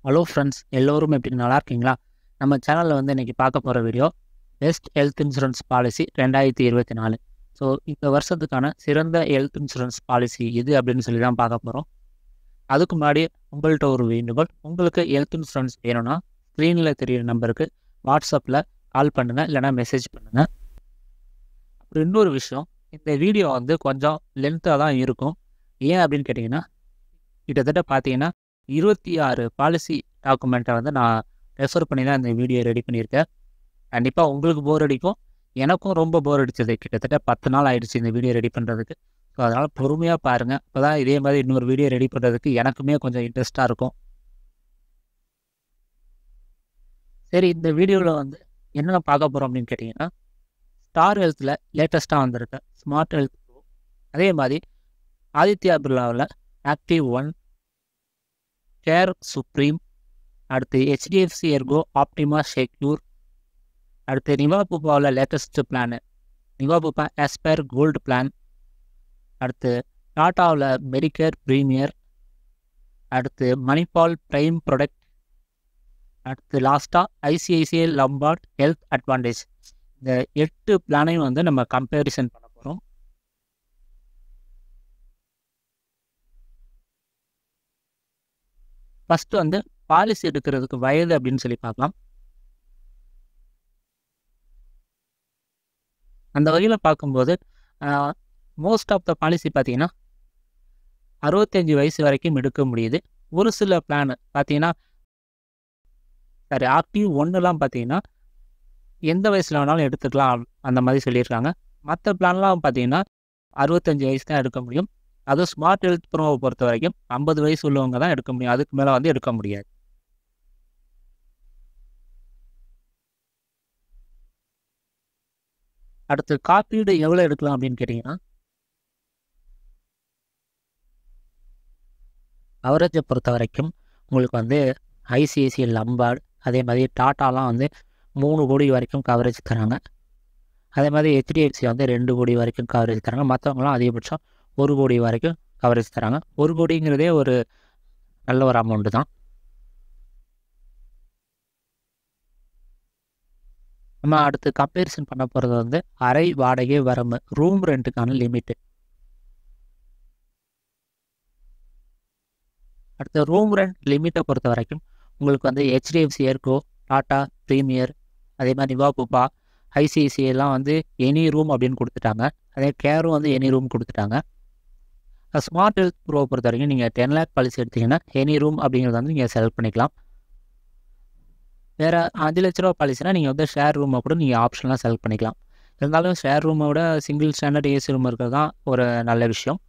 Hello friends, எல்லோரும் எப்படி நல்லா இருக்கீங்களா? நம்ம சேனலில் வந்து இன்றைக்கி பார்க்க போகிற video best health insurance policy 2024. So இந்த வருஷத்துக்கான சிறந்த ஹெல்த் இன்சூரன்ஸ் பாலிசி இது அப்படின்னு சொல்லி தான் பார்க்க போகிறோம். அதுக்கு முன்னாடி உங்கள்கிட்ட ஒரு வேண்டுகோள், உங்களுக்கு ஹெல்த் இன்சூரன்ஸ் வேணும்னா ஸ்க்ரீனில் தெரியிற நம்பருக்கு வாட்ஸ்அப்பில் கால் பண்ணுங்கள், இல்லைனா மெசேஜ் பண்ணுங்கள். அப்புறம் இன்னொரு விஷயம், இந்த வீடியோ வந்து கொஞ்சம் லென்த்தாக தான் இருக்கும். ஏன் அப்படின்னு கேட்டிங்கன்னா, கிட்டத்தட்ட பார்த்தீங்கன்னா 26 பாலிசி டாக்குமெண்ட்டை வந்து நான் ரெஃபர் பண்ணி தான் இந்த வீடியோ ரெடி பண்ணியிருக்கேன். கண்டிப்பாக உங்களுக்கு போர் அடிக்கும், எனக்கும் ரொம்ப போர் அடிச்சது. கிட்டத்தட்ட 10 நாள் ஆயிடுச்சு இந்த வீடியோ ரெடி பண்ணுறதுக்கு. ஸோ அதனால் பொறுமையாக பாருங்கள். அப்போ தான் இதே மாதிரி இன்னொரு வீடியோ ரெடி பண்ணுறதுக்கு எனக்குமே கொஞ்சம் இன்ட்ரெஸ்ட்டாக இருக்கும். சரி, இந்த வீடியோவில் வந்து என்னென்ன பார்க்க போகிறோம் அப்படின்னு கேட்டிங்கன்னா, ஸ்டார் ஹெல்த்தில் லேட்டஸ்ட்டாக வந்திருக்க ஸ்மார்ட் ஹெல்த் ப்ரோ, அதே மாதிரி ஆதித்யா பிர்லாவில் ஆக்டிவ் ஒன், கேர் சுப்ரீம், அடுத்து ஹெச்டிஎஃப்சி எர்கோ ஆப்டிமா செக்யூர், அடுத்து நிவாபுபாவில் latest plan Niva Bupa aspire gold plan, அடுத்து டாட்டாவில் மெடிக்கேர் ப்ரீமியர், அடுத்து மணிபால் பிரைம் ப்ராடக்ட், அடுத்து லாஸ்ட்டாக ஐசிஐசிஐ லம்பார்ட் ஹெல்த் அட்வான்டேஜ். இந்த 8 பிளானையும் வந்து நம்ம கம்பேரிசன் பண்ண போகிறோம். ஃபஸ்ட்டு வந்து பாலிசி எடுக்கிறதுக்கு வயது அப்படின்னு சொல்லி பார்க்கலாம். அந்த வகையில் பார்க்கும்போது மோஸ்ட் ஆஃப் த பாலிசி பார்த்தீங்கன்னா 65 வயசு வரைக்கும் எடுக்க முடியுது. ஒரு சில பிளான் பார்த்தீங்கன்னா, ஆக்டிவ் ஒன்றுலாம் பார்த்தீங்கன்னா எந்த வயசில் வேணாலும் எடுத்துக்கலாம் அந்த மாதிரி சொல்லியிருக்காங்க. மற்ற பிளான்லாம் பார்த்தீங்கன்னா 65 வயசு தான் எடுக்க முடியும். அதுவும் ஸ்மார்ட் ஹெல்த் ப்ரோவை பொறுத்த வரைக்கும் 50 வயசு உள்ளவங்க தான் எடுக்க முடியும். அதுக்கு மேலே வந்து எடுக்க முடியாது. அடுத்து காப்பீடு எவ்வளோ எடுக்கலாம் அப்படின்னு கேட்டிங்கன்னா, கவரேஜை பொறுத்த வரைக்கும் உங்களுக்கு வந்து ஐசிஐசிஐ லம்பார்ட், அதே மாதிரி டாட்டாலாம் வந்து 3 கோடி வரைக்கும் கவரேஜ் தராங்க. அதே மாதிரி ஹெச்டிஎஃப்சி வந்து 2 கோடி வரைக்கும் கவரேஜ் தராங்க. மற்றவங்களாம் அதிகபட்சம் 1 கோடி வரைக்கும் கவரேஜ் தராங்க. 1 கோடிங்கிறதே ஒரு நல்ல ஒரு அமௌண்ட்டு தான். நம்ம அடுத்து கம்பேரிசன் பண்ண போகிறது வந்து அறை வாடகை வரம்பு, ரூம் ரெண்ட்டுக்கான லிமிட்டு. அடுத்த ரூம் ரெண்ட் லிமிட்டை பொறுத்த வரைக்கும் உங்களுக்கு வந்து ஹெச்டிஎஃப்சி எர்கோ, டாட்டா ப்ரீமியர், அதே மாதிரி நிவாபுபா, ஐசிஐசிஐலாம் வந்து எனி ரூம் அப்படின்னு கொடுத்துட்டாங்க. அதே கேரும் வந்து எனி ரூம் கொடுத்துட்டாங்க. ஸ்மார்ட் ஹெல்த் ப்ரோவை பொறுத்த வரைக்கும் நீங்கள் 10 லேக் பாலிசி எடுத்திங்கன்னா எனி ரூம் அப்படிங்கிறத வந்து நீங்கள் செலக்ட் பண்ணிக்கலாம். வேறு 5 லட்ச ரூபா பாலிசினா நீங்கள் வந்து ஷேர் ரூமை கூட நீங்கள் ஆப்ஷன்லாம் செலக்ட் பண்ணிக்கலாம். இருந்தாலும் ஷேர் ரூமை விட சிங்கிள் ஸ்டாண்டர்ட் ஏசி ரூம் இருக்கிறது தான் ஒரு நல்ல விஷயம்.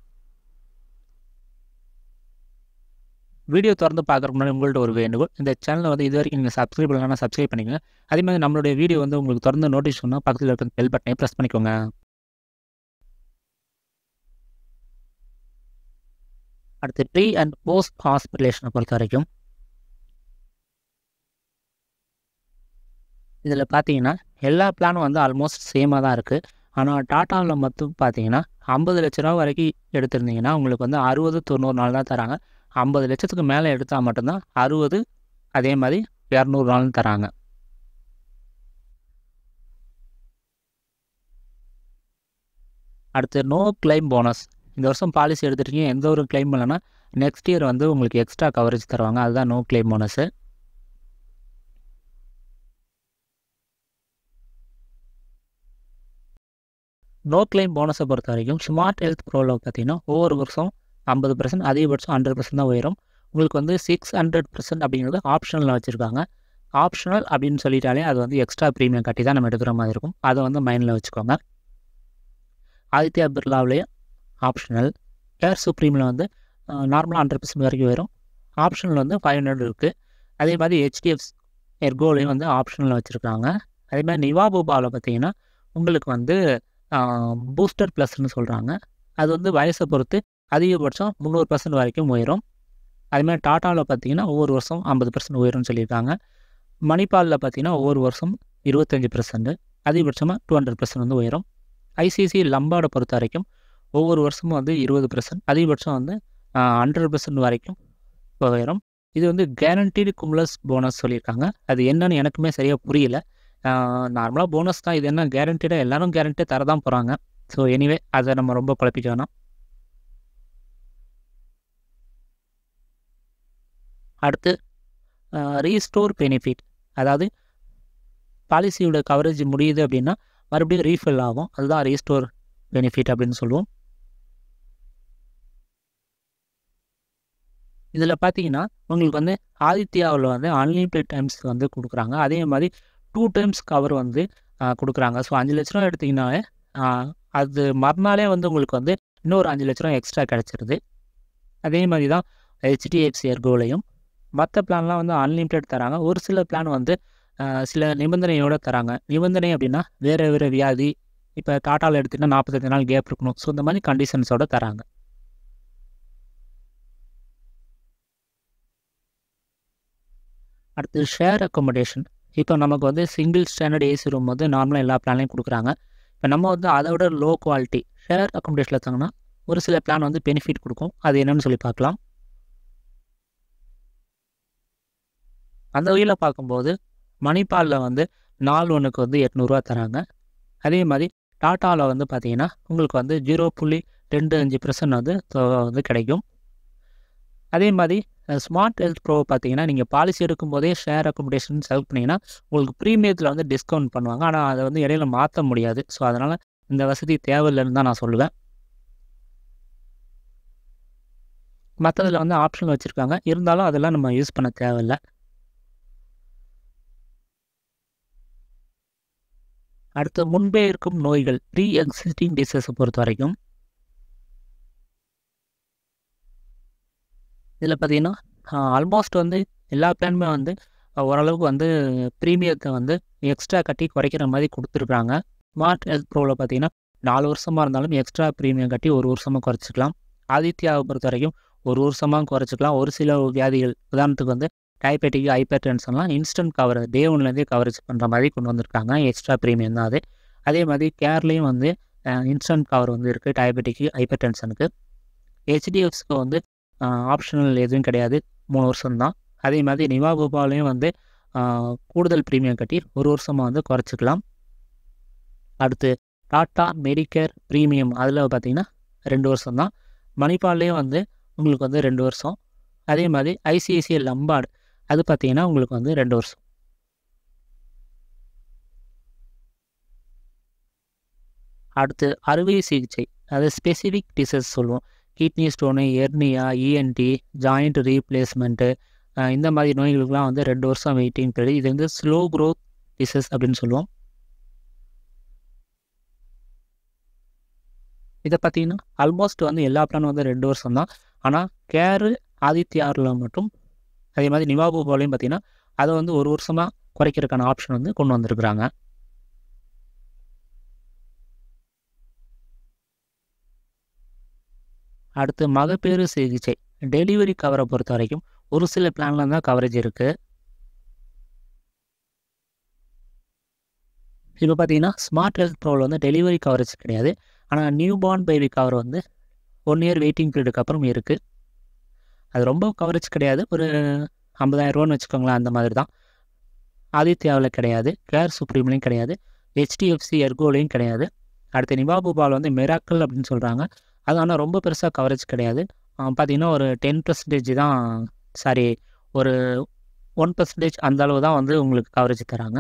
வீடியோ திறந்து பார்க்குறதுக்கு முன்னாடி உங்கள்கிட்ட ஒரு வேண்டுகோள், இந்த சேனலை வந்து இது வரைக்கும் நீங்கள் சப்ஸ்கிரைப் பண்ணலன்னா சப்ஸ்கிரைப் பண்ணிக்கோங்க. அதே மாதிரி நம்மளுடைய வீடியோ வந்து உங்களுக்கு திறந்து நோட்டீஸ் பண்ணால் பக்கத்தில் இருக்கிற பெல் பட்டனை ப்ரெஸ் பண்ணிக்கோங்க. அடுத்து ப்ரீ அண்ட் போஸ்ட் ஹாஸ்பிட்டலேஷனை பொறுத்த வரைக்கும் இதில் பார்த்தீங்கன்னா எல்லா பிளானும் வந்து ஆல்மோஸ்ட் சேமாக தான் இருக்குது. ஆனால் டாட்டாவில் மட்டும் பார்த்தீங்கன்னா 50 லட்ச ரூபா வரைக்கும் எடுத்திருந்தீங்கன்னா உங்களுக்கு வந்து 60-90 நாள் தான் தராங்க. 50 லட்சத்துக்கு மேலே எடுத்தால் மட்டும்தான் 60, அதே மாதிரி 200 நாள்னு தராங்க. அடுத்து நோ கிளைம் போனஸ். இந்த வருஷம் பாலிசி எடுத்துட்டீங்க, எந்த ஒரு கிளைம் இல்லைன்னா நெக்ஸ்ட் இயர் வந்து உங்களுக்கு எக்ஸ்ட்ரா கவரேஜ் தருவாங்க. அதுதான் no claim bonus. No claim போனஸை பொறுத்த வரைக்கும் ஸ்மார்ட் ஹெல்த் ப்ரோவில் பார்த்தீங்கன்னா ஒவ்வொரு வருஷம் 50%, அதிகபட்சம் 100% தான் உயரும். உங்களுக்கு வந்து 600% அப்படிங்கிறது ஆப்ஷனலில் வச்சுருக்காங்க. ஆப்ஷனல் அப்படின்னு சொல்லிட்டாலே அது வந்து எக்ஸ்ட்ரா ப்ரீமியம் கட்டி தான் நம்ம எடுக்கிற மாதிரி இருக்கும். அதை வந்து மைண்டில் வச்சுக்கோங்க. ஆதித்யா பிர்லாவிலேயே ஆப்ஷனல், கேர் சுப்ரீமில் வந்து நார்மலாக 100% வரைக்கும் வரும். ஆப்ஷனல் வந்து 500 இருக்குது. அதே மாதிரி ஹெச்டிஎஃப்சி எர்கோலையும் வந்து ஆப்ஷனில் வச்சுருக்காங்க. அதே மாதிரி நிவாபுபாவில் பார்த்தீங்கன்னா உங்களுக்கு வந்து பூஸ்டர் ப்ளஸ்ன்னு சொல்கிறாங்க. அது வந்து வயசை பொறுத்து அதிகபட்சம் 300% வரைக்கும் உயரும். அதுமாதிரி டாட்டாவில் பார்த்தீங்கன்னா ஒவ்வொரு வருஷம் 50% உயரும்னு சொல்லியிருக்காங்க. மணிபாலில் பார்த்தீங்கன்னா ஒவ்வொரு வருஷம் 25%, அதிகபட்சமாக 200% வந்து உயரும். ஐசிஐசிஐ லம்பார்டை பொறுத்த வரைக்கும் ஒவ்வொரு வருஷமும் வந்து 20%, அதிகபட்சம் வந்து 100% வரைக்கும் உயரும். இது வந்து கேரண்டீடு குமுலஸ் போனஸ் சொல்லியிருக்காங்க. அது என்னன்னு எனக்குமே சரியா புரியல. நார்மலா போனஸ் தான். இது என்ன கேரண்டீடா எல்லாரும் கேரண்டி தர தான் போறாங்க. ஸோ எனிவே அத நம்ம ரொம்ப குழப்பிக்க வேணாம். அடுத்து ரீஸ்டோர் பெனிஃபிட். அதாவது பாலிசியோட கவரேஜ் முடியுது அப்படின்னா, மறுபடியும் ரீஃபில் ஆகும். அதுதான் ரீஸ்டோர் பெனிஃபிட் அப்படின்னு சொல்லுவோம். இதில பார்த்தீங்கன்னா, உங்களுக்கு வந்து ஆதித்யாவுல வந்து அன்லிமிடெட் டைம்ஸ் வந்து குடுக்குறாங்க. அதே மாரி 2 டைம்ஸ் கவர் வந்து குடுக்குறாங்க. ஸோ ரூ. 5,00,000 எடுத்தீங்கன்னாலே, அ அது மறுநாளே வந்து உங்களுக்கு வந்து இன்னொரு ரூ. 5,00,000 எக்ஸ்ட்ரா கிடைச்சிருது. அதே மாரி தான் HDFC எர்கோலயும். மத்த பிளான்லாம் வந்து அன்லிமிடெட் தராங்க. ஒரு சில பிளான் வந்து சில நிபந்தனையோட தராங்க. நிபந்தனை அப்படின்னா, வேற வேற வியாதி, இப்ப டாட்டால எடுத்தீங்கன்னா 45 நாள் கேப் இருக்கணும். ஸோ இந்த மாரி கண்டிஷன்ஸோட தராங்க. அடுத்து ஷேர் அக்கமடேஷன். இப்போ நமக்கு வந்து சிங்கிள் ஸ்டாண்டர்ட் ஏசி ரூம் வந்து நார்மலா எல்லா பிளான்லயும் குடுக்குறாங்க. இப்ப நம்ம வந்து அத விட லோ குவாலிட்டி ஷேர் அக்கமடேஷன்ல எடுத்தாங்கன்னா, ஒரு சில பிளான் வந்து பெனிஃபிட் குடுக்கும். அது என்னன்னு சொல்லி பார்க்கலாம். அந்த வகையில பார்க்கும்போது, மணிபால்ல வந்து நாள் ஒண்ணுக்கு வந்து ரூ. 800 தராங்க. அதே மாரி டாட்டால வந்து பார்த்தீங்கன்னா, உங்களுக்கு வந்து 0.25% வந்து கிடைக்கும். அதே மாரி ஸ்மார்ட் ஹெல்த் ப்ரோ பார்த்தீங்கன்னா, நீங்க பாலிசி எடுக்கும்போதே ஷேர் அக்கமடேஷன் செலக்ட் பண்ணீங்கன்னா, உங்களுக்கு பிரீமியத்தில வந்து டிஸ்கவுண்ட் பண்ணுவாங்க. ஆனா, அத வந்து இடையில மாத்த முடியாது. ஸோ, அதனால இந்த வசதி தேவையில்லன்னு தான் நான் சொல்லுவேன். மத்ததுல வந்து ஆப்ஷன் வச்சிருக்காங்க. இருந்தாலும் அதெல்லாம் நம்ம யூஸ் பண்ண தேவையில்ல. அடுத்து முன்பே இருக்கும் நோய்கள், ப்ரீ எக்ஸிஸ்டிங் டிசீஸ பொறுத்தவரைக்கும், இதில பார்த்தீங்கன்னா, ஆல்மோஸ்ட் வந்து எல்லா பிளானுமே வந்து ஓரளவுக்கு வந்து பிரீமியத்த வந்து எக்ஸ்ட்ரா கட்டி குறைக்கிற மாரி குடுத்துருக்காங்க. ஸ்மார்ட் ஹெல்த் ப்ரோல பார்த்தீங்கன்னா, 4 வருஷமா இருந்தாலும் எக்ஸ்ட்ரா பிரீமியம் கட்டி 1 வருஷமா குறைச்சுக்கலாம். ஆதித்யாவ பொறுத்தவரைக்கும் 1 வருஷமா குறைச்சுக்கலாம். ஒரு சில வியாதிகள் உதாரணத்துக்கு வந்து டயபெட்டிக், ஹைப்பர் டென்ஷன்லாம் இன்ஸ்டன்ட் கவர் டே 1லேருந்தே கவரேஜ் பண்ணுற மாரி கொண்டு வந்திருக்காங்க. எக்ஸ்ட்ரா பிரீமியம் தான் அது. அதே மாரி கேர்லயும் வந்து இன்ஸ்டன்ட் கவர் வந்து இருக்கு டயபெட்டிக், ஹைப்பர் டென்ஷனுக்கு. HDFCக்கு வந்து ஆப்ஷனல் எதுவும் கிடையாது. 3 வருஷம் தான். அதே மாரி நிவா பூபாலயும் வந்து அ கூடுதல் பிரீமியம் கட்டி 1 வருஷமா வந்து குறைச்சுக்கலாம். அடுத்து டாடா மெடிக்கேர் பிரீமியம் அதில பார்த்தீங்கன்னா 2 வருஷம் தான். மணிபால்லேயும் வந்து உங்களுக்கு வந்து 2 வருஷம். அதே மாரி ICICI லம்பார்ட் அது பார்த்தீங்கன்னா, உங்களுக்கு வந்து 2 வருஷம். அடுத்து அறுவை சிகிச்சை. அது ஸ்பெசிஃபிக் டிசீஸ் சொல்லுவோம். Kidney stone, hernia, ENT, joint replacement இந்த மாரி நோய்களுக்கெல்லாம் வந்து 2 வருஷம் வெயிட்டிங் பீரியட். இது வந்து ஸ்லோ குரோத் டிசீஸ் அப்படின்னு சொல்லுவோம். இத பார்த்தீங்கன்னா, ஆல்மோஸ்ட் வந்து எல்லா பிளானும் வந்து 2 வருஷம் தான். ஆனா, கேரு, ஆதித்யால மட்டும் அதே மாரி நிவா பூபாலையும் பார்த்தீங்கன்னா, அத வந்து 1 வருஷமா குறைக்கிறதுக்கான ஆப்ஷன் வந்து கொண்டு வந்திருக்கிறாங்க. அடுத்து மகப்பேறு சிகிச்சை. டெலிவரி கவர பொறுத்தவரைக்கும் ஒரு சில பிளான்ல தான் கவரேஜ் இருக்கு. இப்ப பார்த்தீங்கன்னா, ஸ்மார்ட் ஹெல்த் ப்ரோல வந்து டெலிவரி கவரேஜ் கிடையாது. ஆனா, நியூ பார்ன் பேபி கவர் வந்து 1 இயர் வெயிட்டிங் பீரியடுக்கு அப்புறம் இருக்கு. அது ரொம்ப கவரேஜ் கிடையாது. ஒரு ரூ. 50,000 வச்சுக்கோங்களேன். அந்த மாதிரி தான். ஆதித்யாவுல கிடையாது. கேர் சுப்ரீம்லயும் கிடையாது. HDFC எர்கோலயும் கிடையாது. அடுத்து நிவா பூபால் வந்து மிராக்கிள் அப்படின்னு சொல்றாங்க. அது ஆனா ரொம்ப பெருசா கவரேஜ் கிடையாது. பார்த்தீங்கன்னா, ஒரு 10% தான் சாரி ஒரு 1% அந்த அளவு தான் வந்து உங்களுக்கு கவரேஜ் தராங்க.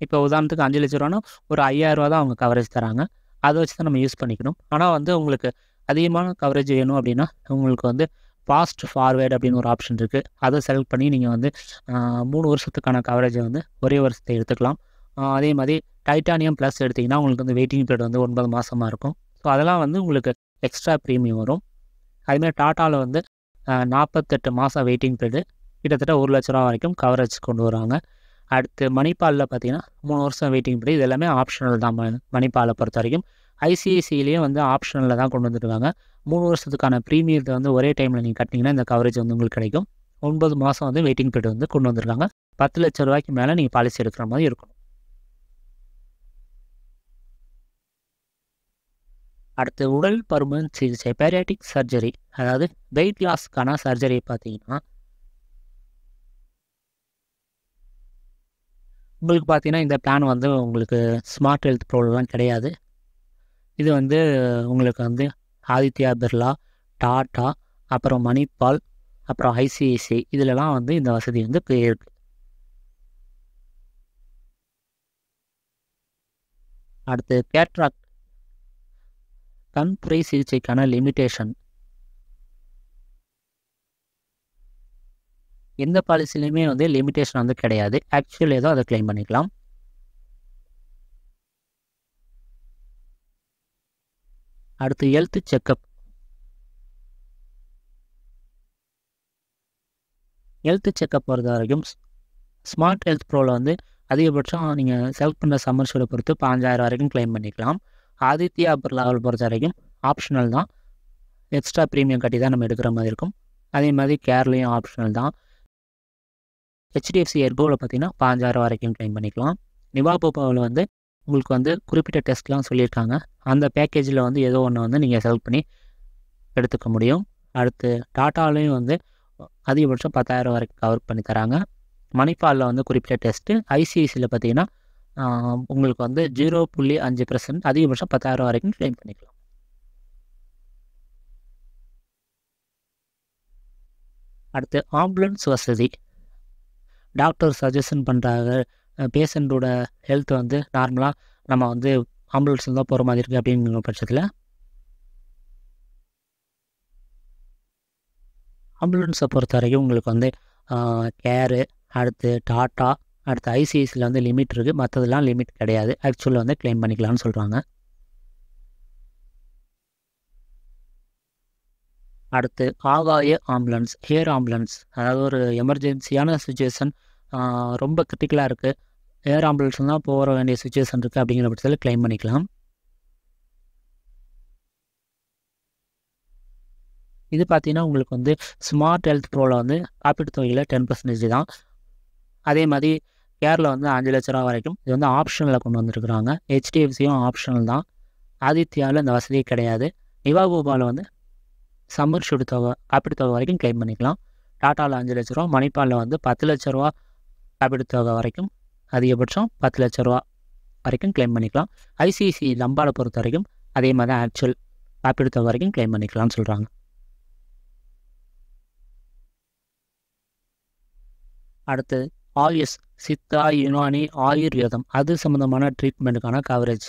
இப்போ உதாரணத்துக்கு ரூ. 5,00,000னா ஒரு ரூ. 5,000 தான் அவங்க கவரேஜ் தராங்க. அத வச்சு தான் நம்ம யூஸ் பண்ணிக்கணும். ஆனா வந்து உங்களுக்கு அதிகமான கவரேஜ் வேணும் அப்படின்னா, உங்களுக்கு வந்து ஃபாஸ்ட் ஃபார்வர்ட் அப்படின்னு ஒரு ஆப்ஷன் இருக்கு. அத செலக்ட் பண்ணி நீங்க வந்து 3 வருஷத்துக்கான கவரேஜ வந்து ஒரே வருஷத்த எடுத்துக்கலாம். அதே மாரி டைட்டானியம் ப்ளஸ் எடுத்தீங்கன்னா, உங்களுக்கு வந்து வெயிட்டிங் பீரியட் வந்து 9 மாசமா இருக்கும். ஸோ அதெல்லாம் வந்து உங்களுக்கு எக்ஸ்ட்ரா பிரீமியம் வரும். அதுமாரி டாட்டால வந்து 48 மாசம் வெயிட்டிங் பீரியடு கிட்டத்தட்ட ரூ. 1,00,000 வரைக்கும் கவரேஜ் கொண்டு வருவாங்க. அடுத்து மணிபால்ல பார்த்தீங்கன்னா, 3 வருஷம் வெயிட்டிங் பீரியட். இது எல்லாமே ஆப்ஷனல் தான் மணிபால பொறுத்தவரைக்கும். ICICIலயும் வந்து ஆப்ஷனல்ல தான் கொண்டு வந்துருக்காங்க. 3 வருஷத்துக்கான பிரீமியத்த வந்து ஒரே டைம்ல நீங்க கட்டினீங்கன்னா, இந்த கவரேஜ் வந்து உங்களுக்கு கிடைக்கும். 9 மாசம் வந்து வெயிட்டிங் பீரியட் வந்து கொண்டு வந்திருக்காங்க. ரூ. 10,00,000 மேல நீங்க பாலிசி எடுக்கிற மாரி இருக்கணும். அடுத்து உடல் பருமன் சிகிச்சை பேரியாடிக் சர்ஜரி. அதாவது வெயிட் லாஸ்க்கான சர்ஜரி பார்த்தீங்கன்னா, உங்களுக்கு பார்த்தீங்கன்னா இந்த பிளான் வந்து உங்களுக்கு ஸ்மார்ட் ஹெல்த் ப்ரோலாம் கிடையாது. இது வந்து உங்களுக்கு வந்து ஆதித்யா பிர்லா, டாடா, அப்புறம் மணிபால், அப்புறம் ஐசிஐசிஐ இதிலலாம் வந்து இந்த வசதி வந்து இருக்கு. அடுத்து கேட்ராக்ட் கண்புரை சிகிச்சைக்கான லிமிட்டேஷன். எந்த பாலிசிலையுமே வந்து லிமிட்டேஷன் வந்து கிடையாது. ஆக்சுவல் ஏதோ அதை கிளைம் பண்ணிக்கலாம். அடுத்து ஹெல்த் செக்கப். ஹெல்த் செக்கப் பொறுத்த வரைக்கும் ஸ்மார்ட் ஹெல்த் ப்ரோவில் வந்து அதிகபட்சம் நீங்கள் செலக்ட் பண்ண சம்மர்ஷூரை பொறுத்து 5000 வரைக்கும் கிளைம் பண்ணிக்கலாம். ஆதித்யா பிர்லாவை பொறுத்த வரைக்கும் ஆப்ஷனல் தான். எக்ஸ்ட்ரா ப்ரீமியம் கட்டி தான் நம்ம எடுக்கிற மாதிரி இருக்கும். அதே மாதிரி கேர்லையும் ஆப்ஷனல் தான். ஹெச்டிஎஃப்சி எர்கோவில் பார்த்தீங்கன்னா 5000 வரைக்கும் கிளைம் பண்ணிக்கலாம். நிவாபோபாவில் வந்து உங்களுக்கு வந்து குறிப்பிட்ட டெஸ்ட்லாம் சொல்லியிருக்காங்க. அந்த பேக்கேஜில் வந்து ஏதோ ஒன்று வந்து நீங்கள் செலக்ட் பண்ணி எடுத்துக்க முடியும். அடுத்து டாட்டாலையும் வந்து அதிகபட்சம் 10,000 வரைக்கும் கவர் பண்ணி தராங்க. மணிப்பாலில் வந்து குறிப்பிட்ட டெஸ்ட்டு. ஐசிஐசியில் பார்த்தீங்கன்னா உங்களுக்கு வந்து 0.5% அதிகபட்சம் 10,000 வரைக்கும் கிளைம் பண்ணிக்கலாம். அடுத்து ஆம்புலன்ஸ் வசதி. டாக்டர் சஜஷன் பண்ணுறாங்க பேஷண்ட்டோட ஹெல்த் வந்து நார்மலாக நம்ம வந்து ஆம்புலன்ஸில் தான் போகிற மாதிரி இருக்குது அப்படிங்கிற பட்சத்தில் ஆம்புலன்ஸை பொறுத்த வரைக்கும் உங்களுக்கு வந்து கேரு, அடுத்து டாட்டா, அடுத்து ஐசிஐசியில் வந்து லிமிட் இருக்குது. மற்றதெல்லாம் லிமிட் கிடையாது. ஆக்சுவலாக வந்து கிளைம் பண்ணிக்கலாம்னு சொல்கிறாங்க. அடுத்து ஆகாய ஆம்புலன்ஸ், ஏர் ஆம்புலன்ஸ். அதாவது ஒரு எமர்ஜென்சியான சுச்சுவேஷன் ரொம்ப கிரிட்டிக்கலாக இருக்குது, ஏர் ஆம்புலன்ஸ் தான் போகிற வேண்டிய சுச்சுவேஷன் இருக்குது அப்படிங்கிற பட்சத்தில் கிளைம் பண்ணிக்கலாம். இது பார்த்தீங்கன்னா உங்களுக்கு வந்து ஸ்மார்ட் ஹெல்த் ப்ரோவில் வந்து காப்பீட்டு தொகையில் 10% தான். அதே மாதிரி கேரில் வந்து 5 லட்ச ரூபா வரைக்கும் இது வந்து ஆப்ஷனில் கொண்டு வந்துருக்குறாங்க. ஹெச்டிஎஃப்சியும் ஆப்ஷனல் தான். ஆதித்யாவில் இந்த வசதியே கிடையாது. நிவாபோபாவில் வந்து சம்மர்ஷூட் தொகை காப்பீட்டு தொகை வரைக்கும் கிளைம் பண்ணிக்கலாம். டாட்டாவில் 5 லட்ச ரூபா, மணிப்பாலில் வந்து 10 லட்ச ரூபா காப்பீட்டு தொகை வரைக்கும், அதிகபட்சம் 10 லட்ச ரூபா வரைக்கும் கிளைம் பண்ணிக்கலாம். ஐசிஐசி லம்பாவை பொறுத்த வரைக்கும் அதே மாதிரி தான் ஆக்சுவல் காப்பீடு தொகை வரைக்கும் கிளைம் பண்ணிக்கலாம்னு சொல்கிறாங்க. அடுத்து ஆயுஷ், சித்தா, யுனானி, ஆயுர்வேதம் அது சம்மந்தமான ட்ரீட்மெண்ட்டுக்கான கவரேஜ்.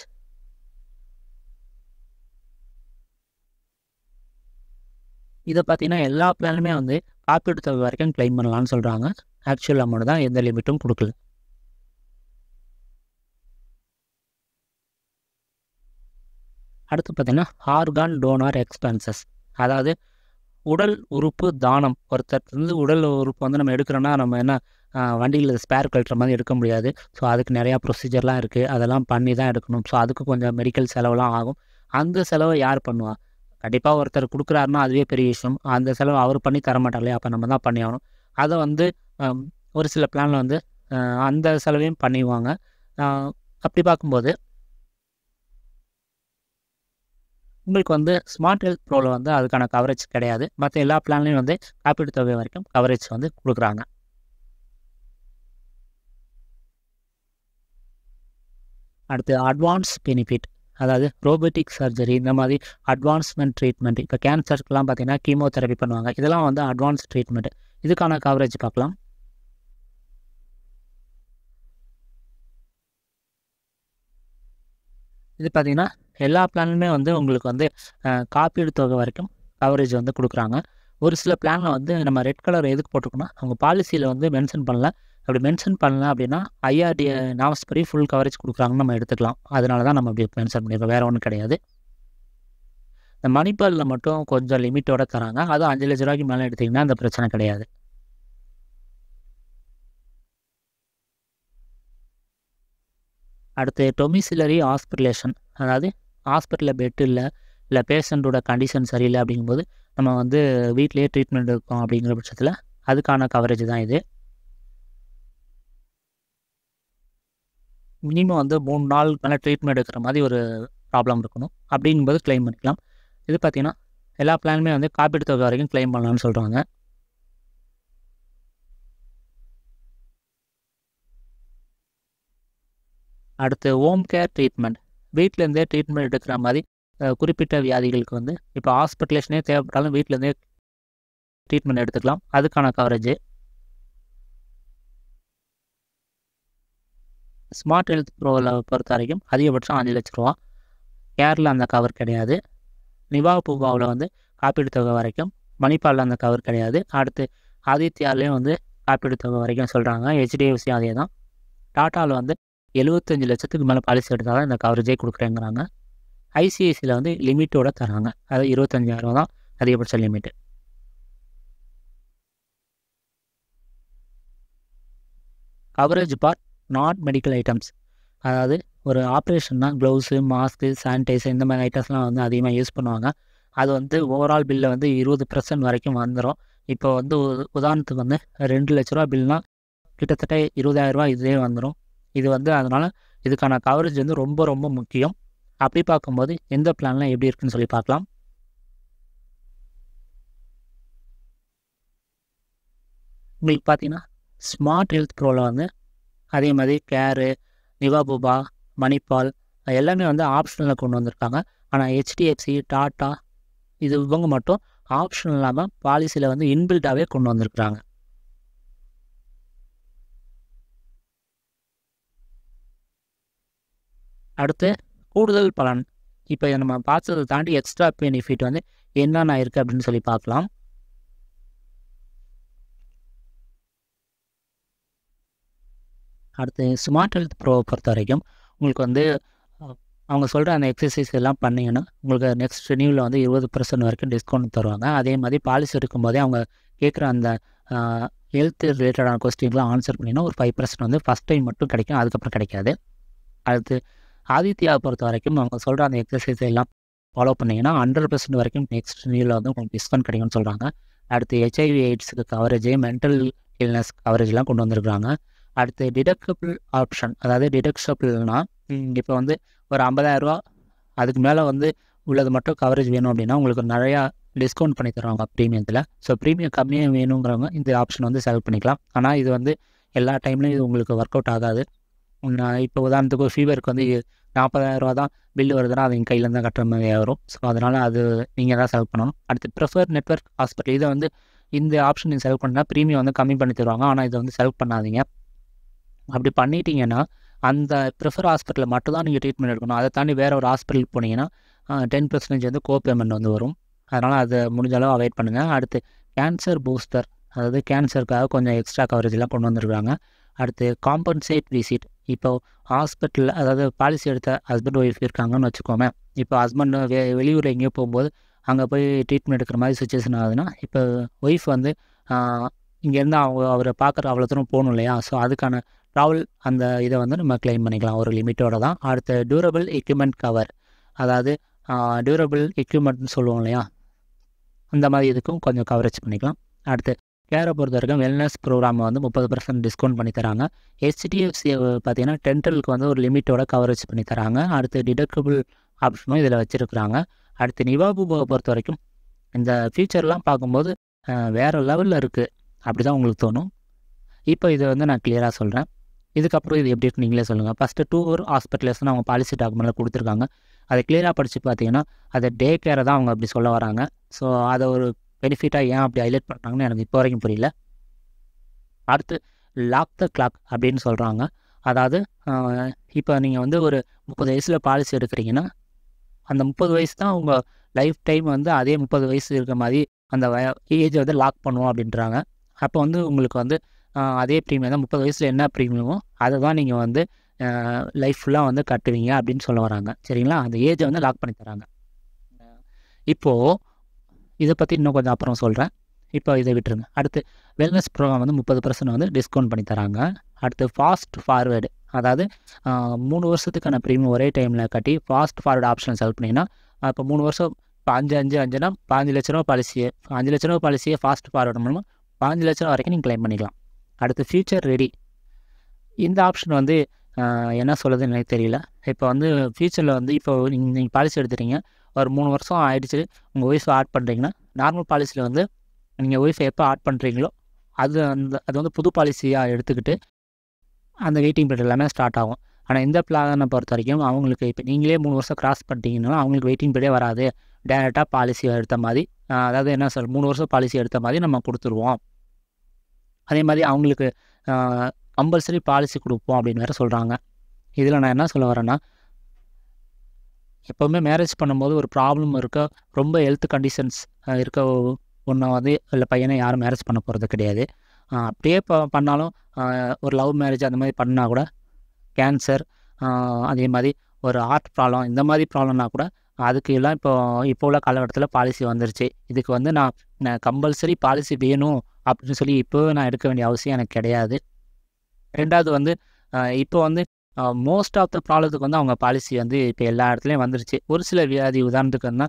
இதை பார்த்தீங்கன்னா எல்லா பிளானுமே வந்து காப்பீடு தொகை வரைக்கும் கிளைம் பண்ணலாம்னு சொல்கிறாங்க. ஆக்சுவல் அமௌண்ட் தான் எந்த லிமிட்டும் கொடுக்கல. அடுத்து பார்த்தீங்கன்னா ஆர்கான் டோனார் எக்ஸ்பென்சஸ். அதாவது உடல் உறுப்பு தானம். ஒருத்தர் வந்து உடல் உறுப்பு வந்து நம்ம எடுக்கிறோன்னா நம்ம என்ன வண்டியில் ஸ்பேர் கழட்டுற மாதிரி எடுக்க முடியாது. ஸோ அதுக்கு நிறையா ப்ரொசீஜர்லாம் இருக்குது, அதெல்லாம் பண்ணி தான் எடுக்கணும். ஸோ அதுக்கு கொஞ்சம் மெடிக்கல் செலவுலாம் ஆகும். அந்த செலவை யார் பண்ணுவா? கண்டிப்பாக ஒருத்தர் கொடுக்குறாருன்னா அதுவே பெரிய விஷயம். அந்த செலவு அவர் பண்ணி தரமாட்டார் இல்லையா? அப்போ நம்ம தான் பண்ணி ஆகணும். அதை வந்து ஒரு சில பிளானில் வந்து அந்த செலவையும் பண்ணிடுவாங்க. அப்படி பார்க்கும்போது உங்களுக்கு வந்து ஸ்மார்ட் ஹெல்த் ப்ரோவில் வந்து அதுக்கான கவரேஜ் கிடையாது. மற்ற எல்லா பிளான்லையும் வந்து காப்பீடு தொகை வரைக்கும் கவரேஜ் வந்து கொடுக்குறாங்க. அடுத்து அட்வான்ஸ் பெனிஃபிட். அதாவது ரோபோட்டிக் சர்ஜரி, இந்த மாதிரி அட்வான்ஸ்மெண்ட் ட்ரீட்மெண்ட். இப்போ கேன்சருக்கெலாம் பார்த்தீங்கன்னா கீமோதெரப்பி பண்ணுவாங்க. இதெல்லாம் வந்து அட்வான்ஸ் ட்ரீட்மெண்ட். இதுக்கான கவரேஜ் பார்க்கலாம். இது பார்த்தீங்கன்னா எல்லா பிளானுமே வந்து உங்களுக்கு வந்து காப்பீடு தொகை வரைக்கும் கவரேஜ் வந்து கொடுக்குறாங்க. ஒரு சில பிளானில் வந்து நம்ம ரெட் கலர் எதுக்கு போட்டிருக்கோன்னா அவங்க பாலிசியில் வந்து மென்ஷன் பண்ணல. அப்படி மென்ஷன் பண்ணல அப்படின்னா ஐஆர்டிஏ நாம்ஸ் படி ஃபுல் கவரேஜ் கொடுக்குறாங்கன்னு நம்ம எடுத்துக்கலாம். அதனால தான் நம்ம அப்படி மென்ஷன் பண்ணியிருக்கோம், வேறு ஒன்றும் கிடையாது. இந்த மணிப்பாலில் மட்டும் கொஞ்சம் லிமிட்டோட தராங்க. அதுவும் 5 லட்ச ரூபாய்க்கு மேலே எடுத்திங்கன்னா அந்த பிரச்சனை கிடையாது. அடுத்து டொமிசிலரி ஹாஸ்பிட்டலேஷன். அதாவது ஹாஸ்பிட்டலில் பெட் இல்லை பேஷண்ட்டோட கண்டிஷன் சரியில்லை அப்படிங்கும்போது நம்ம வந்து வீட்டிலேயே ட்ரீட்மெண்ட் இருக்கோம் அப்படிங்கிற பட்சத்தில் அதுக்கான கவரேஜ் தான் இது. மினிமம் வந்து 3 நாள் மேலே ட்ரீட்மெண்ட் எடுக்கிற மாதிரி ஒரு ப்ராப்ளம் இருக்கணும். அப்படிங்கும்போது கிளைம் பண்ணிக்கலாம். இது பார்த்திங்கன்னா எல்லா பிளானுமே வந்து காப்பீடு தொகை வரைக்கும் கிளைம் பண்ணலாம்னு சொல்கிறாங்க. அடுத்து ஹோம் கேர் ட்ரீட்மெண்ட், வீட்டிலேருந்தே ட்ரீட்மெண்ட் எடுக்கிற மாதிரி குறிப்பிட்ட வியாதிகளுக்கு வந்து இப்போ ஹாஸ்பிட்டலேஷனே தேவைப்பட்டாலும் வீட்டிலேருந்தே ட்ரீட்மெண்ட் எடுத்துக்கலாம். அதுக்கான கவரேஜ். ஸ்மார்ட் ஹெல்த் ப்ரோவில் பொறுத்த வரைக்கும் அதிகபட்சம் 5 லட்ச ரூபா. கேரில் அந்த கவர் கிடையாது. நிவா பூபாவில் வந்து காப்பீடு தொகை வரைக்கும், மணிப்பாலில் அந்த கவர் கிடையாது. அடுத்து ஆதித்யாலேயும் வந்து காப்பீடு தொகை வரைக்கும் சொல்கிறாங்க. HDFC அதே தான். டாட்டாவில் வந்து 75 லட்சத்துக்கு மேலே பாலிசி எடுத்தால் தான் இந்த கவரேஜே கொடுக்குறேங்கிறாங்க. ICICIயில் வந்து லிமிட்டோட தராங்க. அது 25,000 தான் அதிகபட்ச limit. Coverage part not medical items, அதாவது ஒரு ஆப்ரேஷன்னா க்ளவுஸு, மாஸ்க்கு, சானிடைசர் இந்த மாதிரி ஐட்டம்ஸ்லாம் வந்து அதிகமாக யூஸ் பண்ணுவாங்க. அது வந்து ஓவரால் பில்லில் வந்து 20% வரைக்கும் வந்துடும். இப்போ வந்து உதாரணத்துக்கு வந்து 2 லட்ச ரூபா பில்னால் கிட்டத்தட்ட 20,000 ரூபா இதுவே வந்துடும். இது வந்து அதனால் இதுக்கான கவரேஜ் வந்து ரொம்ப ரொம்ப முக்கியம். அப்படி பார்க்கும்போது எந்த பிளான்லாம் எப்படி இருக்குன்னு சொல்லி பார்க்கலாம். உங்களுக்கு பார்த்தீங்கன்னா ஸ்மார்ட் ஹெல்த் ப்ரோவில் வந்து அதே மாதிரி கேரு, நிவா பூபா, மணிப்பால் எல்லாமே வந்து ஆப்ஷனலில் கொண்டு வந்திருக்காங்க. ஆனால் HDFC, டாட்டா இவங்க மட்டும் ஆப்ஷனல் இல்லாமல் பாலிசியில் வந்து இன்பில்ட்டாகவே கொண்டு வந்திருக்கிறாங்க. அடுத்து கூடுதல் பலன். இப்போ நம்ம பார்த்ததை தாண்டி எக்ஸ்ட்ரா பெனிஃபிட் வந்து என்னென்ன இருக்குது அப்படின்னு சொல்லி பார்க்கலாம். அடுத்து ஸ்மார்ட் ஹெல்த் ப்ரோவை பொறுத்த வரைக்கும் உங்களுக்கு வந்து அவங்க சொல்கிற அந்த எக்ஸசைஸ் எல்லாம் பண்ணிங்கன்னா உங்களுக்கு நெக்ஸ்ட் ரினியூவில் வந்து 20% வரைக்கும் டிஸ்கவுண்ட் தருவாங்க. அதே மாதிரி பாலிசி எடுக்கும்போதே அவங்க கேட்குற அந்த ஹெல்த் ரிலேட்டடான கொஸ்டின்லாம் ஆன்சர் பண்ணிங்கன்னா ஒரு 5% வந்து ஃபஸ்ட் டைம் மட்டும் கிடைக்கும், அதுக்கப்புறம் கிடைக்காது. அடுத்து ஆதித்யாவை பொறுத்த வரைக்கும் அவங்க சொல்கிற அந்த எக்ஸசைஸ் எல்லாம் ஃபாலோ பண்ணிங்கன்னா 100% வரைக்கும் நெக்ஸ்ட் ரினியூவில் வந்து உங்களுக்கு டிஸ்கவுண்ட் கிடைக்கும்னு சொல்கிறாங்க. அடுத்து HIV AIDS coverage, mental illness கவரேஜ்லாம் கொண்டு வந்திருக்காங்க. அடுத்து டிடக்டபிள் ஆப்ஷன், அதாவது டிடக்டபிள்னா இப்போ வந்து ஒரு 50,000 ரூபா அதுக்கு மேலே வந்து உள்ளது மட்டும் கவரேஜ் வேணும் அப்படின்னா உங்களுக்கு நிறையா டிஸ்கவுண்ட் பண்ணி தருவாங்க ப்ரீமியத்தில். ஸோ ப்ரீமியம் கம்மியாக வேணுங்கிறவங்க இந்த ஆப்ஷன் வந்து செலக்ட் பண்ணிக்கலாம். ஆனால் இது வந்து எல்லா டைம்லையும் இது உங்களுக்கு ஒர்க் அவுட் ஆகாது. இப்போ உதாரணத்துக்கு ஃபீவருக்கு வந்து 40,000 ரூபா தான் பில்லு வருதுன்னா அது எங்கள் கையிலேருந்து தான் கட்டுற மாதிரி வரும். ஸோ அதனால் அது நீங்கள் தான் செலக்ட் பண்ணணும். அடுத்து ப்ரிஃபர் நெட்வொர்க் ஹாஸ்பிட்டல், இதை வந்து இந்த ஆப்ஷன் நீங்கள் செலக்ட் பண்ணால் ப்ரீமியம் வந்து கம்மி பண்ணி தருவாங்க. ஆனால் இதை வந்து செலக்ட் பண்ணாதீங்க. அப்படி பண்ணிட்டீங்கன்னா அந்த ப்ரிஃபர் ஹாஸ்பிட்டலில் மட்டும் தான் நீங்கள் ட்ரீட்மெண்ட் எடுக்கணும். அதை தாண்டி வேறு ஒரு ஹாஸ்பிட்டலுக்கு போனீங்கன்னா 10% வந்து கோபேமெண்ட் வந்து வரும். அதனால் அதை முடிஞ்ச அளவு அவாய்ட் பண்ணுங்கள். அடுத்து கேன்சர் பூஸ்டர், அதாவது கேன்சருக்காக கொஞ்சம் எக்ஸ்ட்ரா கவரேஜ்லாம் கொண்டு வந்திருக்காங்க. அடுத்து காம்பன்சேட் விசிட், இப்போ ஹாஸ்பிட்டலில் அதாவது பாலிசி எடுத்த ஹஸ்பண்ட் ஒய்ஃப் இருக்காங்கன்னு வச்சுக்கோமே. இப்போ ஹஸ்பண்ட் வெளியூரில் எங்கேயோ போகும்போது அங்கே போய் ட்ரீட்மெண்ட் எடுக்கிற மாதிரி சுச்சுவேஷன் ஆகுதுன்னா இப்போ ஒய்ஃப் வந்து இங்கேருந்து அவரை பார்க்குற அவ்வளோ தூரம் போகணும் இல்லையா. ஸோ அதுக்கான ட்ராவல் அந்த இதை வந்து நம்ம கிளைம் பண்ணிக்கலாம் ஒரு லிமிட்டோடு தான். அடுத்து டியூரபிள் எக்யூப்மெண்ட் கவர், அதாவது டியூரபிள் எக்யூப்மெண்ட்னு சொல்லுவோம் இல்லையா, அந்த மாதிரி இதுக்கும் கொஞ்சம் கவரேஜ் பண்ணிக்கலாம். அடுத்து கேரை பொறுத்த வரைக்கும் வெல்னஸ் ப்ரோக்ராமை வந்து 30% டிஸ்கவுண்ட் பண்ணி தராங்க. HDFC பார்த்தீங்கன்னா டென்டலுக்கு வந்து ஒரு லிமிட்டோட கவரேஜ் பண்ணி தராங்க. அடுத்து டிடக்டபிள் ஆப்ஷனும் இதில் வச்சுருக்குறாங்க. அடுத்து நிவா பூபாவை பொறுத்த வரைக்கும் இந்த ஃபியூச்சர்லாம் பார்க்கும்போது வேறு லெவலில் இருக்குது அப்படி தான் உங்களுக்கு தோணும். இப்போ இதை வந்து நான் கிளியராக சொல்கிறேன். இதுக்கப்புறம் இது எப்படி இருக்குன்னு நீங்களே சொல்லுங்கள். ஃபஸ்ட்டு 2 ஹாஸ்பிட்டல்ஸ்னு அவங்க பாலிசி டாக்குமெண்ட்டில் கொடுத்துருக்காங்க. அதை கிளியராக படித்து பார்த்தீங்கன்னா அதை டே கேரை தான் அவங்க அப்படி சொல்ல வராங்க. ஸோ அதை ஒரு பெனிஃபிட்டாக ஏன் அப்படி ஹைலைட் பண்ணுறாங்கன்னு எனக்கு இப்போ வரைக்கும் புரியல. அடுத்து லாக் த கிளாக் அப்படின்னு சொல்கிறாங்க. அதாவது இப்போ நீங்கள் வந்து ஒரு 30 வயசில் பாலிசி எடுக்கிறீங்கன்னா அந்த 30 வயசு தான் உங்கள் லைஃப் டைம் வந்து அதே 30 வயசு இருக்க மாதிரி அந்த ஏஜை வந்து லாக் பண்ணுவோம் அப்படின்றாங்க. அப்போ வந்து உங்களுக்கு வந்து அதே ப்ரீமியம் தான் 30 வயசில் என்ன ப்ரீமியமோ அதை தான் நீங்கள் வந்து லைஃப் ஃபுல்லாக வந்து கட்டுவீங்க அப்படின்னு சொல்ல வராங்க. சரிங்களா, அந்த ஏஜை வந்து லாக் பண்ணி தராங்க. இப்போது இதை பற்றி இன்னும் கொஞ்சம் அப்புறம் சொல்கிறேன். இப்போ இதை விட்டுருங்க. அடுத்து வெல்னஸ் ப்ரோக்ராம் வந்து 30% வந்து டிஸ்கவுண்ட் பண்ணி தராங்க. அடுத்து ஃபாஸ்ட் ஃபார்வேர்டு, அதாவது 3 வருஷத்துக்கான ப்ரீமியம் ஒரே டைமில் கட்டி ஃபாஸ்ட் ஃபார்வேர்டு ஆப்ஷன் செலக்ட் பண்ணிங்கன்னா இப்போ 3 வருஷம் இப்போ 5 15 லட்ச ரூபா பாலிசியை 5 லட்ச ரூபா பாலிசியை ஃபாஸ்ட் ஃபார்வேர்டு மூலமாக 15 லட்ச ரூபா வரைக்கும் நீங்கள் கிளைம் பண்ணிக்கலாம். அடுத்து ஃபியூச்சர் ரெடி, இந்த ஆப்ஷன் வந்து என்ன சொல்லுதுன்னு எனக்கு தெரியல. இப்போ வந்து ஃபியூச்சரில் வந்து இப்போ நீங்கள் பாலிசி எடுத்துட்டீங்க, ஒரு 3 வருஷம் ஆகிடுச்சு, உங்கள் ஒய்ஃபை ஆட் பண்ணுறீங்கன்னா நார்மல் பாலிசியில் வந்து நீங்கள் ஒய்ஃபை எப்போ ஆட் பண்ணுறீங்களோ அது வந்து புது பாலிசியாக எடுத்துக்கிட்டு அந்த வெயிட்டிங் பீரியட் எல்லாமே ஸ்டார்ட் ஆகும். ஆனால் இந்த பிளானை பொறுத்த வரைக்கும் அவங்களுக்கு இப்போ நீங்களே 3 வருஷம் கிராஸ் பண்ணிட்டீங்கன்னா அவங்களுக்கு வெயிட்டிங் பீரியடே வராது. டேரெக்டாக பாலிசி எடுத்த மாதிரி அதாவது என்ன 3 வருஷம் பாலிசி எடுத்த மாதிரி நம்ம கொடுத்துருவோம். அதே மாதிரி அவங்களுக்கு கம்பல்சரி பாலிசி கொடுப்போம் அப்படின்னு வேறு சொல்கிறாங்க. இதில் நான் என்ன சொல்ல வரேன்னா, எப்போவுமே மேரேஜ் பண்ணும்போது ஒரு ப்ராப்ளம் இருக்க, ரொம்ப ஹெல்த் கண்டிஷன்ஸ் இருக்க ஒன்றை வந்து இல்லை பையனை யாரும் மேரேஜ் பண்ண போகிறது கிடையாது. அப்படியே பண்ணாலும் ஒரு லவ் மேரேஜ் அந்த மாதிரி பண்ணால் கூட கேன்சர், அதே மாதிரி ஒரு ஹார்ட் ப்ராப்ளம், இந்த மாதிரி ப்ராப்ளம்னா கூட அதுக்கு எல்லாம் இப்போ உள்ள காலகட்டத்தில் பாலிசி வந்துருச்சு. இதுக்கு வந்து நான் கம்பல்சரி பாலிசி வேணும் அப்படின்னு சொல்லி இப்போவே நான் எடுக்க வேண்டிய அவசியம் எனக்கு கிடையாது. ரெண்டாவது வந்து இப்போ வந்து மோஸ்ட் ஆஃப் த ப்ராப்ளத்துக்கு வந்து அவங்க பாலிசி வந்து இப்போ எல்லா இடத்துலையும் வந்துருச்சு. ஒரு சில வியாதி உதாரணத்துக்கு வந்து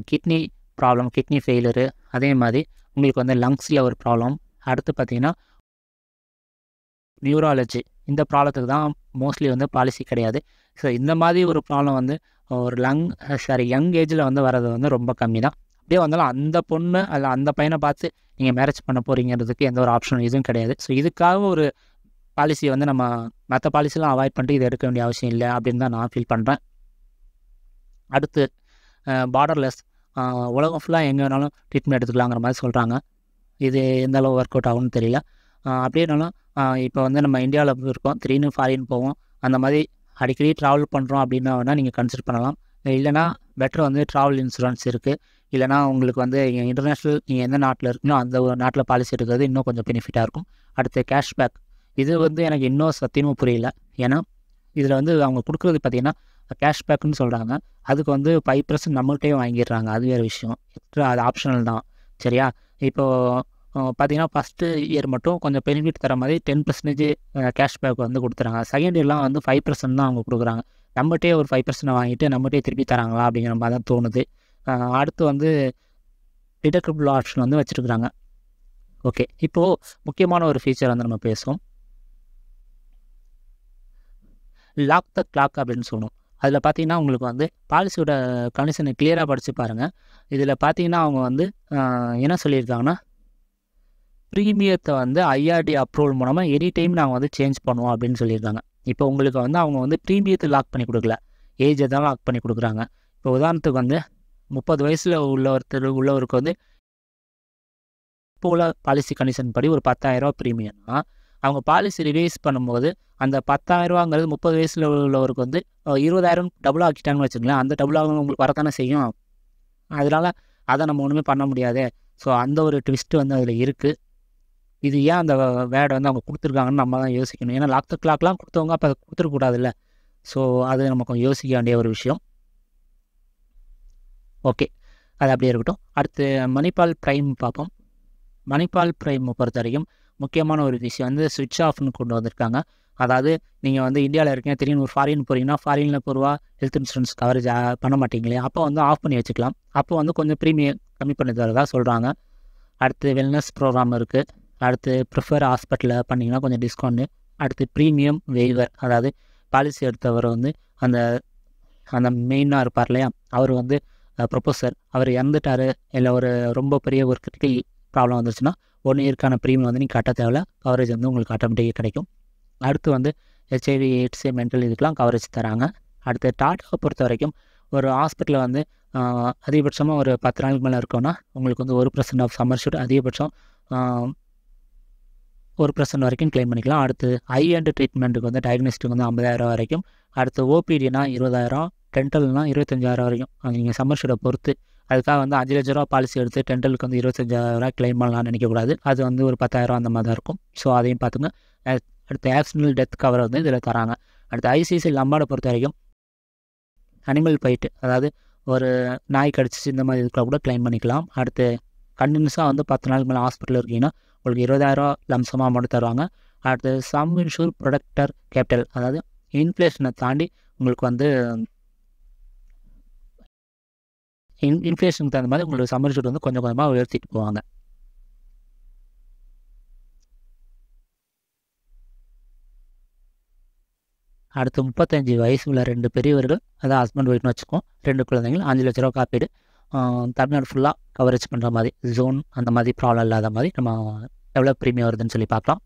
கிட்னி ப்ராப்ளம், கிட்னி ஃபெயிலரு, அதே மாதிரி உங்களுக்கு வந்து லங்ஸில் ஒரு ப்ராப்ளம், அடுத்து பார்த்திங்கன்னா நியூராலஜி, இந்த ப்ராப்ளத்துக்கு தான் மோஸ்ட்லி வந்து பாலிசி கிடையாது. ஸோ இந்த மாதிரி ஒரு ப்ராப்ளம் வந்து ஒரு யங் ஏஜில் வந்து வர்றது வந்து ரொம்ப கம்மி தான். அப்படியே வந்தாலும் அந்த பொண்ணு அல்ல அந்த பையனை பார்த்து நீங்கள் மேரேஜ் பண்ண போகிறீங்கிறதுக்கு எந்த ஒரு ஆப்ஷனும் இதுவும் கிடையாது. ஸோ இதுக்காக ஒரு பாலிசியை வந்து நம்ம மற்ற பாலிசிலாம் அவாய்ட் பண்ணிட்டு இதை எடுக்க வேண்டிய அவசியம் இல்லை அப்படின்னு தான் நான் ஃபீல் பண்ணுறேன். அடுத்து பார்டர்லெஸ், உலகம் ஃபுல்லாக எங்கே வேணாலும் ட்ரீட்மெண்ட் எடுத்துக்கலாங்கிற மாதிரி சொல்கிறாங்க. இது எந்த அளவு ஒர்க் அவுட் ஆகும்னு தெரியல. அப்படியேனாலும் இப்போ வந்து நம்ம இந்தியாவில் இருக்கோம், திடீர்னு ஃபாரின் போவோம், அந்த மாதிரி அடிக்கடி ட்ராவல் பண்ணுறோம் அப்படின்னா வேணால் நீங்கள் கன்சிடர் பண்ணலாம். இல்லைனா பெட்டர் வந்து ட்ராவல் இன்சூரன்ஸ் இருக்குது. இல்லைனா உங்களுக்கு வந்து இன்டர்நேஷ்னல் நீங்கள் எந்த நாட்டில் இருக்கீங்களோ அந்த நாட்டில் பாலிசி எடுக்கிறது இன்னும் கொஞ்சம் பெனிஃபிட்டாக இருக்கும். அடுத்து கேஷ்பேக், இது வந்து எனக்கு இன்னும் சத்தியமாக புரியல. ஏன்னா இதில் வந்து அவங்க கொடுக்குறது பார்த்திங்கன்னா கேஷ்பேக்குன்னு சொல்கிறாங்க. அதுக்கு வந்து 5% நம்மள்கிட்டே வாங்கிடுறாங்க. அது வேறு விஷயம், எக்ஸ்ட்ரா அது ஆப்ஷனல் தான். சரியா? இப்போது பார்த்திங்கன்னா ஃபஸ்ட்டு இயர் மட்டும் கொஞ்சம் பெனிஃபிட் தர மாதிரி 10% கேஷ்பேக் வந்து கொடுத்துறாங்க. செகண்ட் இயர்லாம் வந்து 5% தான் அவங்க கொடுக்குறாங்க. நம்மகிட்டே ஒரு 5% வாங்கிட்டு நம்மகிட்டே திருப்பி தராங்களா அப்படிங்கிற மாதிரி தான் தோணுது. அடுத்து வந்து டிடக்டபிள் ஆப்ஷன் வந்து வச்சுருக்குறாங்க. ஓகே, இப்போது முக்கியமான ஒரு ஃபீச்சர் வந்து நம்ம பேசுவோம். லாக் த கிளாக் அப்படின்னு சொல்லணும். அதில் பார்த்தீங்கன்னா உங்களுக்கு வந்து பாலிசியோட கண்டிஷனை கிளியராக படித்து பாருங்கள். இதில் பார்த்தீங்கன்னா அவங்க வந்து என்ன சொல்லியிருக்காங்கன்னா, ப்ரீமியத்தை வந்து ஐஆர்டி அப்ரூவல் மூலமாக எனி டைம் நாங்கள் வந்து சேஞ்ச் பண்ணுவோம் அப்படின்னு சொல்லியிருக்காங்க. இப்போ உங்களுக்கு வந்து அவங்க வந்து ப்ரீமியத்தை லாக் பண்ணி கொடுக்கல, ஏஜை தான் லாக் பண்ணி கொடுக்குறாங்க. இப்போ உதாரணத்துக்கு வந்து 30 வயசில் உள்ளவருக்கு வந்து இப்போ உள்ள பாலிசி கண்டிஷன் படி ஒரு 10,000 ப்ரீமியம்னா, அவங்க பாலிசி ரிவைஸ் பண்ணும்போது அந்த 10,000ங்கிறது 30 வயசில் உள்ளவருக்கு வந்து 20,000 டபுள் ஆக்கிட்டாங்கன்னு வச்சுங்களேன். அந்த டபுள் ஆகும் உங்களுக்கு வரத்தானே செய்யும். அதனால் அதை நம்ம ஒன்றுமே பண்ண முடியாது. ஸோ அந்த ஒரு ட்விஸ்ட்டு வந்து அதில் இருக்குது. இது ஏன் அந்த வேர்டை வந்து அவங்க கொடுத்துருக்காங்கன்னு நம்ம தான் யோசிக்கணும். ஏன்னா லாக் த கிளாக்லாம் கொடுத்தவங்க அப்போ அதை கொடுத்துருக்கூடாதுல்ல. ஸோ அது நம்ம கொஞ்சம் யோசிக்க வேண்டிய ஒரு விஷயம். ஓகே, அது அப்படியே இருக்கட்டும். அடுத்து மணிபால் பிரைம் பார்ப்போம். மணிபால் பிரைம் பொறுத்த வரைக்கும் முக்கியமான ஒரு விஷயம் வந்து ஸ்விட்ச் ஆஃப்னு கொண்டு வந்திருக்காங்க. அதாவது நீங்கள் வந்து இந்தியாவில் இருக்கீங்க, திடீர்னு ஒரு ஃபாரின் போகிறீங்கன்னா ஃபாரினில் பொதுவாக ஹெல்த் இன்சூரன்ஸ் கவரேஜ் பண்ண மாட்டீங்களே, அப்போ வந்து ஆஃப் பண்ணி வச்சுக்கலாம். அப்போ வந்து கொஞ்சம் ப்ரீமியம் கம்மி பண்ணி தரதா சொல்கிறாங்க. அடுத்து வெல்னஸ் ப்ரோக்ராம் இருக்குது. அடுத்து ப்ரிஃபர் ஹாஸ்பிட்டலில் பண்ணிங்கன்னா கொஞ்சம் டிஸ்கவுண்ட்டு. அடுத்து ப்ரீமியம் வெய்வர், அதாவது பாலிசி எடுத்தவர் வந்து அந்த அந்த மெயினாக இருப்பார் இல்லையா, அவர் வந்து ப்ரொபோசர், அவர் இறந்துட்டார், இல்லை ஒரு ரொம்ப பெரிய ஒரு கிரிட்டிக்கல் ப்ராப்ளம் வந்துருச்சுன்னா 1 இயர்க்கான ப்ரீமியம் வந்து நீங்கள் கட்ட தேவையில்ல, கவரேஜ் வந்து உங்களுக்கு ஆட்டோமேட்டிக்காக கிடைக்கும். அடுத்து வந்து HIV, AIDS, மென்டல் இதுக்கெலாம் கவரேஜ் தராங்க. அடுத்து டாட்டாவை பொறுத்த வரைக்கும் ஒரு ஹாஸ்பிட்டலில் வந்து அதிகபட்சமாக ஒரு 10 நாளுக்கு மேலே இருக்கோன்னா உங்களுக்கு வந்து 1% ஆஃப் சம்மர்ஷூட், அதிகபட்சம் 1% வரைக்கும் கிளைம் பண்ணிக்கலாம். அடுத்து ஹை அண்ட் ட்ரீட்மெண்ட்டுக்கு வந்து டயக்னோஸ்டிக் வந்து 50,000 வரைக்கும். அடுத்து ஓபிடினா 20,000, டென்டல்னா 25,000 வரைக்கும். நீங்கள் சம்மர்ஷூட்டை பொறுத்து. அதுக்காக வந்து 5 லட்ச ரூபா பாலிசி எடுத்து டென்டலுக்கு வந்து 25,000 கிளைம் பண்ணலாம்னு நினைக்கக்கூடாது. அது வந்து ஒரு 10,000 அந்த மாதிரி தான் இருக்கும். ஸோ அதையும் பார்த்துங்க. அடுத்து ஆக்சிடென்டல் டெத் கவர் வந்து இதில் தராங்க. அடுத்து ஐசிசி லம்பார்டை பொறுத்த வரைக்கும் அனிமல் பைட்டு, அதாவது ஒரு நாய் கடிச்சிச்சு இந்த மாதிரி இதுக்குள்ள கூட கிளைம் பண்ணிக்கலாம். அடுத்து கண்டினியூஸாக வந்து 10 நாளுக்கு மேலே ஹாஸ்பிட்டலில் இருக்கீங்கன்னா உங்களுக்கு 20,000 லம்சமாக அமௌண்ட் தருவாங்க. அடுத்து சம் இன்சூர் ப்ரொடக்டர் கேபிட்டல், அதாவது இன்ஃப்ளேஷனை தாண்டி உங்களுக்கு வந்து இன்ஃப்ளேஷனுக்கு தகுந்த மாதிரி உங்களுக்கு சம் இன்சூர் வந்து கொஞ்சம் கொஞ்சமாக உயர்த்திட்டு போவாங்க. அடுத்து 35 வயசு உள்ள 2 பெரியவர்கள், அதாவது ஹஸ்பண்ட் ஒய்ஃப்னு வச்சுக்கோம், 2 குழந்தைகள், 5 லட்ச ரூபா காப்பீடு, தமிழ்நாடு ஃபுல்லாக கவரேஜ் பண்ணுற மாதிரி, ஜோன் அந்த மாதிரி ப்ராப்ளம் இல்லாத மாதிரி நம்ம எவ்வளோ ப்ரீமியம் வருதுன்னு சொல்லி பார்க்கலாம்.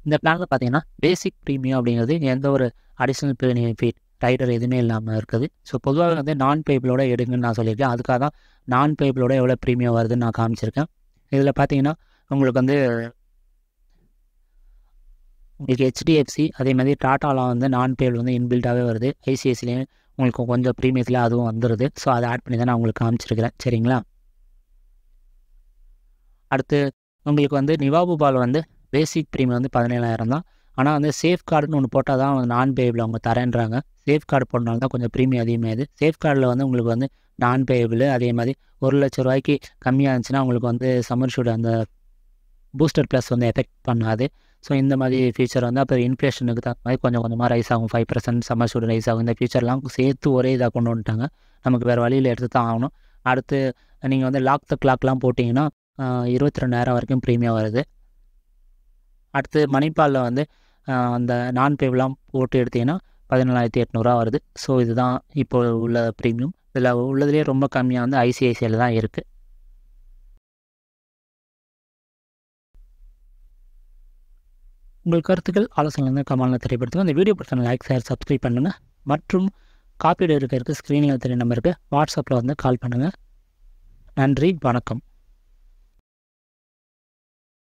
இந்த பிளானில் பார்த்தீங்கன்னா பேசிக் ப்ரீமியம் அப்படிங்கிறது எந்த ஒரு அடிஷ்னல் பெனிஃபிட் ரைடர் எதுவுமே இல்லாமல் இருக்குது. ஸோ பொதுவாக வந்து நான் பேபிளோட எடுங்கன்னு நான் சொல்லியிருக்கேன். அதுக்காக தான் நான் பேபிளோட எவ்வளோ ப்ரீமியம் வருதுன்னு நான் காமிச்சிருக்கேன். இதில் பார்த்தீங்கன்னா உங்களுக்கு வந்து உங்களுக்கு ஹெச்டிஎஃப்சி அதே மாதிரி டாட்டாலாம் வந்து நான் பேபிள் வந்து இன்பில்டாகவே வருது. ஐசிஐசிலையும் உங்களுக்கு கொஞ்சம் ப்ரீமியத்தில் அதுவும் வந்துடுது. ஸோ அதை ஆட் பண்ணி தான் நான் உங்களுக்கு காமிச்சிருக்கிறேன். சரிங்களா? அடுத்து உங்களுக்கு வந்து நிவாபு பால் வந்து பேசிக் ப்ரீமியம் வந்து 17,000 தான். ஆனால் வந்து சேஃப் கார்டுன்னு ஒன்று போட்டால் தான் நான் பேபிள் அவங்க தரேன்றாங்க. சேஃப் கார்டு போடனால தான் கொஞ்சம் ப்ரீமியம் அதிகமாகுது. சேஃப் கார்டில் வந்து உங்களுக்கு வந்து நான் பேபிள் அதே மாதிரி ₹1,00,000 கம்மியாக இருந்துச்சுன்னா உங்களுக்கு வந்து சம்மர்ஷூட் அந்த பூஸ்டர் ப்ளஸ் வந்து எஃபெக்ட் பண்ணாது. ஸோ இந்த மாதிரி ஃபியூச்சர் வந்து அப்புறம் இன்ஃப்ளேஷனுக்கு தகுந்த மாதிரி கொஞ்சம் கொஞ்சமாக ரைஸ் ஆகும். 5% சம்மர்ஷூட் ரைஸ் ஆகும். இந்த ஃபியூச்சர்லாம் சேர்த்து ஒரே இதாக கொண்டு வந்துட்டாங்க. நமக்கு வேறு வழியில் எடுத்து தான் ஆகணும். அடுத்து நீங்கள் வந்து லாக் த கிளாக்லாம் போட்டிங்கன்னா 22,000 வரைக்கும் ப்ரீமியம் வருது. அடுத்து மணிப்பாலில் வந்து அந்த நான் பேப்லாம் போட்டு எடுத்திங்கன்னா 17,800 வருது. ஸோ இதுதான் இப்போ உள்ள ப்ரீமியம். இதில் உள்ளதுலேயே ரொம்ப கம்மியாக வந்து ஐசிஐசிஐயில் தான் இருக்குது. உங்கள் கருத்துக்கள் ஆலோசனை வந்து கமெண்ட்ல தெரியப்படுத்துங்க. இந்த வீடியோ பற்றி லைக் ஷேர் சப்ஸ்கிரைப் பண்ணுங்கள். மற்றும் காப்பீடு இருக்கிறதுக்கு ஸ்க்ரீனில் தெரிய நம்பருக்கு வாட்ஸ்அப்பில் வந்து கால் பண்ணுங்கள். நன்றி, வணக்கம்.